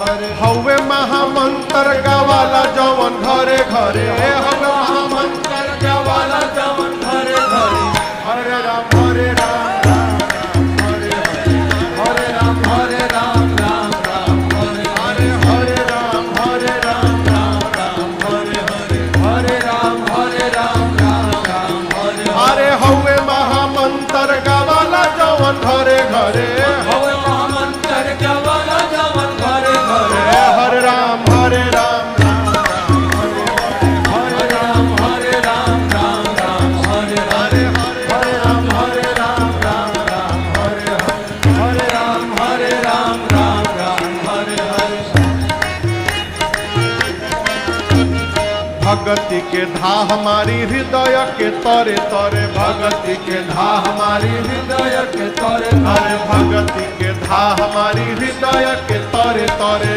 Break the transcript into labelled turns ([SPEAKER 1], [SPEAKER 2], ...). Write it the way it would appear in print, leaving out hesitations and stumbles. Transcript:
[SPEAKER 1] हवे महामंत्र गावाला जवन घरे घरे हवे महामंत्र गावाला जवन घरे घरे हरे राम हरे राम राम राम हरे हरे हरे राम राम राम हरे हरे राम राम राम हरे हरे राम राम हरे हरे हवे महामंत्र गावाला जवन घरे घरे हवे महामंत्र गावाला जवन घरे घरे हरे राम राम राम हरे राम राम राम हरे हरे राम राम राम हरे हरे राम राम हरे हरे भगति के धा हमारी हृदय के तरे तरे भगति के धा हमारी हृदय के तरे तरे भगति के धा हमारी हृदय के तरे तरे